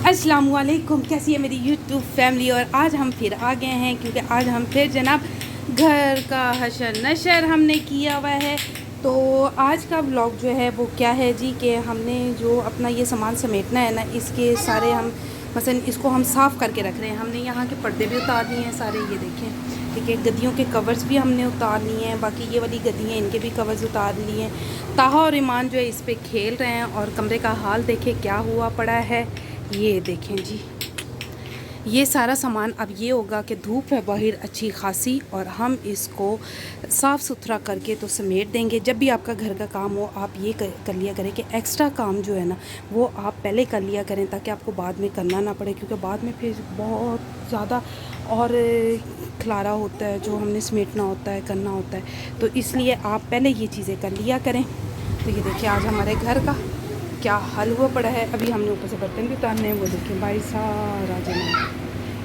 अस्सलाम वालेकुम, कैसी है मेरी यूट्यूब फैमिली। और आज हम फिर आ गए हैं क्योंकि आज हम फिर जनाब घर का हशर नशर हमने किया हुआ है। तो आज का व्लॉग जो है वो क्या है जी कि हमने जो अपना ये सामान समेटना है ना, इसके सारे हम मसलन इसको हम साफ़ करके रख रहे हैं। हमने यहाँ के पर्दे भी उतार लिए हैं सारे, ये देखें, ठीक है। गद्दियों के कवर्स भी हमने उतार लिए हैं, बाकी ये वाली गद्दी हैं इनके भी कवर्स उतार लिए हैं। ताहा और ईमान जो है इस पर खेल रहे हैं और कमरे का हाल देखें क्या हुआ पड़ा है। ये देखें जी, ये सारा सामान अब ये होगा कि धूप है बाहर अच्छी खासी और हम इसको साफ़ सुथरा करके तो समेट देंगे। जब भी आपका घर का काम हो आप ये कर लिया करें कि एक्स्ट्रा काम जो है ना वो आप पहले कर लिया करें ताकि आपको बाद में करना ना पड़े, क्योंकि बाद में फिर बहुत ज़्यादा और खलारा होता है जो हमने समेटना होता है, करना होता है। तो इसलिए आप पहले ये चीज़ें कर लिया करें। तो ये देखिए आज हमारे घर का क्या हाल हुआ पड़ा है। अभी हमने ऊपर से बर्तन भी उतारने हैं, वो देखें भाई सारा जना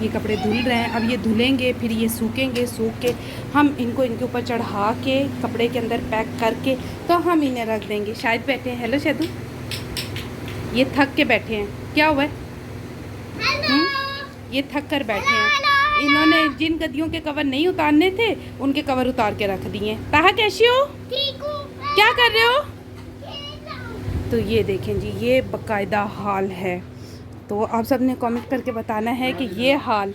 ये कपड़े धुल रहे हैं। अब ये धुलेंगे फिर ये सूखेंगे, सूख के हम इनको इनके ऊपर चढ़ा के कपड़े के अंदर पैक करके तो हम इन्हें रख देंगे। शायद बैठे हैं, हेलो शैदू, ये थक के बैठे हैं। क्या हुआ है? ये थक कर बैठे हैं। इन्होंने जिन गद्दियों के कवर नहीं उतारने थे उनके कवर उतार के रख दिए। ताहा कैसी हो? क्या कर रहे हो? तो ये देखें जी, ये बाकायदा हाल है। तो आप सब ने कमेंट करके बताना है कि ये हाल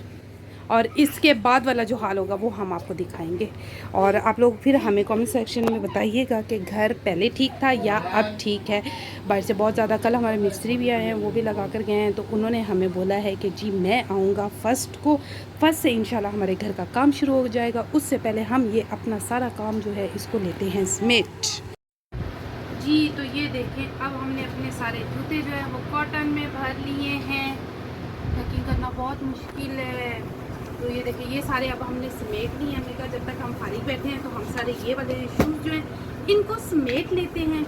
और इसके बाद वाला जो हाल होगा वो हम आपको दिखाएंगे। और आप लोग फिर हमें कमेंट सेक्शन में बताइएगा कि घर पहले ठीक था या अब ठीक है। बाहर से बहुत ज़्यादा, कल हमारे मिस्त्री भी आए हैं, वो भी लगा कर गए हैं। तो उन्होंने हमें बोला है कि जी मैं आऊँगा फर्स्ट से इंशाल्लाह हमारे घर का काम शुरू हो जाएगा। उससे पहले हम ये अपना सारा काम जो है इसको लेते हैं समेट जी। तो ये देखें, अब हमने अपने सारे जूते जो है वो कॉटन में भर लिए हैं। पैकिंग करना बहुत मुश्किल है। तो ये देखें, ये सारे अब हमने समेट लिए हैं। हमने कहा जब तक हम फारिग बैठे हैं तो हम सारे ये वाले शूज़ जो हैं इनको समेट लेते हैं।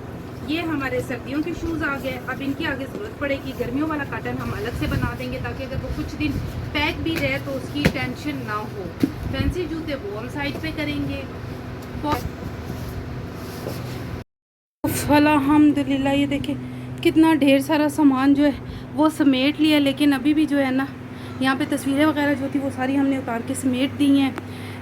ये हमारे सर्दियों के शूज़ आ गए। अब इनकी आगे ज़रूरत पड़ेगी। गर्मियों वाला काटन हम अलग से बना देंगे ताकि अगर वो कुछ दिन पैक भी रहे तो उसकी टेंशन ना हो। फैंसी जूते वो हम साइड पे करेंगे। अल्हम्दुलिल्लाह, ये देखें कितना ढेर सारा सामान जो है वो समेट लिया, लेकिन अभी भी जो है ना यहाँ पे तस्वीरें वगैरह जो थी वो सारी हमने उतार के समेट दी हैं।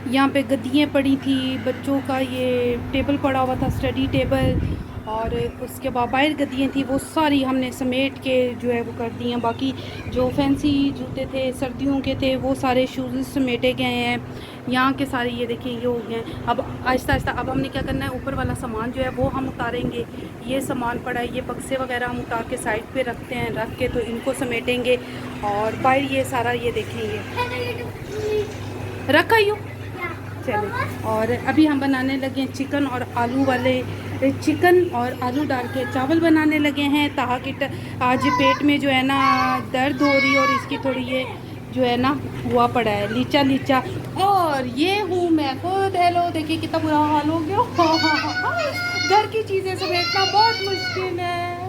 यहाँ पे गद्दियाँ पड़ी थी, बच्चों का ये टेबल पड़ा हुआ था, स्टडी टेबल, और उसके बाद बाहर गद्दियाँ थी वो सारी हमने समेट के जो है वो कर दी हैं। बाकी जो फैंसी जूते थे सर्दियों के थे वो सारे शूज़ समेटे गए हैं। यहाँ के सारे ये देखिए ये हो गए हैं। अब आहिस्ता आहिस्ता अब हमने क्या करना है, ऊपर वाला सामान जो है वो हम उतारेंगे। ये सामान पड़ा है, ये बक्से वगैरह हम उतार के साइड पे रखते हैं, रख के तो इनको समेटेंगे। और बाहर ये सारा ये देखें ये रखा यूँ चले। और अभी हम बनाने लगे हैं चिकन और आलू वाले, चिकन और आलू डाल के चावल बनाने लगे हैं। ताहा की आज पेट में जो है ना दर्द हो रही है और इसकी थोड़ी ये जो है ना हुआ पड़ा है लीचा लीचा। और ये हूँ मैं खुद। हेलो, देखिए कितना बुरा हाल हो गया। घर की चीज़ें समेटना बहुत मुश्किल है।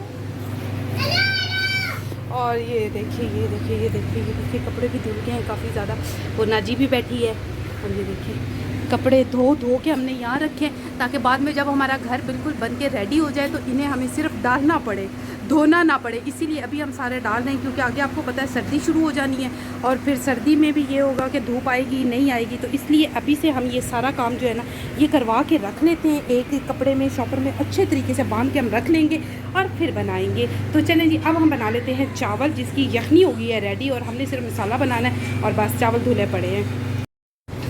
और ये देखिए ये देखिए ये देखिए ये देखिए कपड़े भी धुल गए हैं काफ़ी ज़्यादा। वो नाजी भी बैठी है। और ये देखिए कपड़े धो के हमने यहाँ रखे ताकि बाद में जब हमारा घर बिल्कुल बन के रेडी हो जाए तो इन्हें हमें सिर्फ डालना पड़े, धोना ना पड़े। इसीलिए अभी हम सारे डाल रहे हैं क्योंकि आगे आपको पता है सर्दी शुरू हो जानी है और फिर सर्दी में भी ये होगा कि धूप आएगी नहीं आएगी। तो इसलिए अभी से हम ये सारा काम जो है ना ये करवा के रख लेते हैं। एक कपड़े में शॉपर में अच्छे तरीके से बांध के हम रख लेंगे और फिर बनाएंगे। तो चलें जी, अब हम बना लेते हैं चावल जिसकी यखनी हो गई है रेडी और हमने सिर्फ मसाला बनाना है और बस चावल धुले पड़े हैं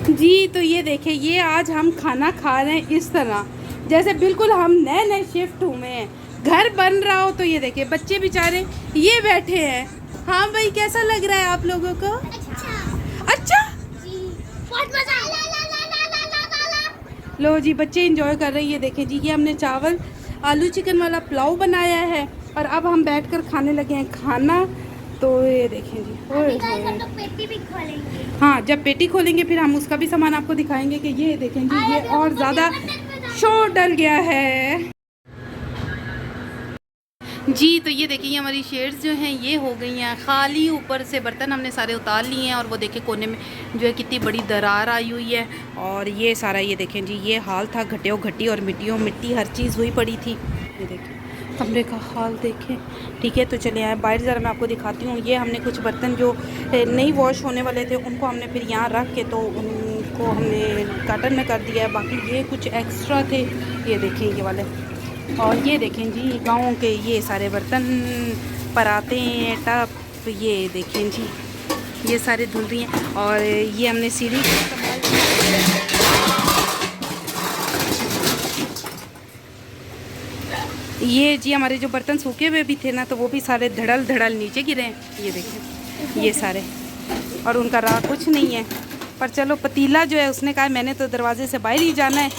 जी। तो ये देखें, ये आज हम खाना खा रहे हैं इस तरह जैसे बिल्कुल हम नए नए शिफ्ट हुए हैं, घर बन रहा हो। तो ये देखिए बच्चे बेचारे ये बैठे हैं। हाँ भाई, कैसा लग रहा है आप लोगों को? अच्छा जी, बहुत मजा। लो जी, बच्चे एंजॉय कर रहे हैं। ये देखें जी, ये हमने चावल आलू चिकन वाला पुलाव बनाया है और अब हम बैठकर खाने लगे हैं खाना। तो ये देखें जी, हम लोग पेटी भी खोलेंगे। हाँ, जब पेटी खोलेंगे फिर हम उसका भी सामान आपको दिखाएंगे कि ये देखें जी, ये और ज़्यादा शोर डल गया है जी। तो ये देखिए हमारी शेड्स जो हैं ये हो गई हैं खाली। ऊपर से बर्तन हमने सारे उतार लिए हैं और वो देखिए कोने में जो है कितनी बड़ी दरार आई हुई है। और ये सारा ये देखें जी, ये हाल था घटियों घटी और मिट्टियों मिट्टी हर चीज़ हुई पड़ी थी। ये देखिए कमरे का हाल देखें। ठीक है, तो चले आए बाहर, ज़रा मैं आपको दिखाती हूँ। ये हमने कुछ बर्तन जो नहीं वॉश होने वाले थे उनको हमने फिर यहाँ रख के तो उनको हमने कार्टन में कर दिया है। बाकी ये कुछ एक्स्ट्रा थे, ये देखें ये वाले। और ये देखें जी गाँव के ये सारे बर्तन, पराते, टप, ये देखें जी ये सारे धुल रही हैं। और ये हमने सीढ़ी ये जी हमारे जो बर्तन सूखे हुए भी थे ना तो वो भी सारे धड़ल धड़ल नीचे गिरे हैं, ये देखें ये सारे। और उनका राह कुछ नहीं है, पर चलो पतीला जो है उसने कहा मैंने तो दरवाजे से बाहर ही जाना है,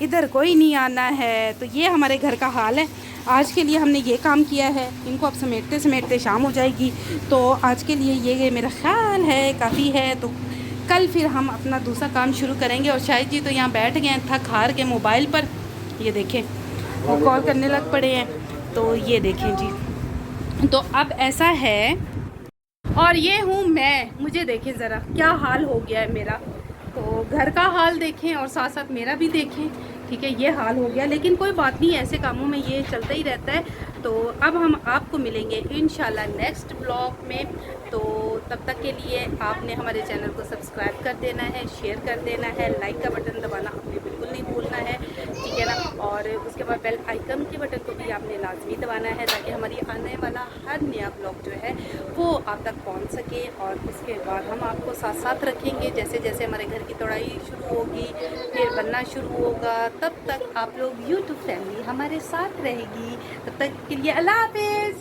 इधर कोई नहीं आना है। तो ये हमारे घर का हाल है। आज के लिए हमने ये काम किया है, इनको अब समेटते समेटते शाम हो जाएगी। तो आज के लिए ये मेरा ख्याल है काफ़ी है। तो कल फिर हम अपना दूसरा काम शुरू करेंगे। और शायद जी तो यहाँ बैठ गए हैं थक हार के मोबाइल पर, ये देखें वो कॉल करने लग पड़े हैं। तो ये देखें जी, तो अब ऐसा है। और ये हूँ मैं, मुझे देखें ज़रा क्या हाल हो गया है मेरा। तो घर का हाल देखें और साथ साथ मेरा भी देखें। ठीक है, ये हाल हो गया, लेकिन कोई बात नहीं, ऐसे कामों में ये चलता ही रहता है। तो अब हम आपको मिलेंगे इंशाल्लाह नेक्स्ट ब्लॉग में। तो तब तक के लिए आपने हमारे चैनल को सब्सक्राइब कर देना है, शेयर कर देना है, लाइक का बटन दबाना आपने बिल्कुल नहीं भूलना है, ठीक है ना। और उसके बाद बेल आइकन के बटन को भी आपने लाजमी दबाना है, ताकि हमारी आने वाला हर नया ब्लॉग जो है वो आप तक पहुंच सके। और उसके बाद हम आपको साथ साथ रखेंगे, जैसे जैसे हमारे घर की तोड़ाई शुरू होगी, फिर बनना शुरू होगा, तब तक आप लोग यूट्यूब फैमिली हमारे साथ रहेगी। तब तक के लिए अल्लाह हाफिज़।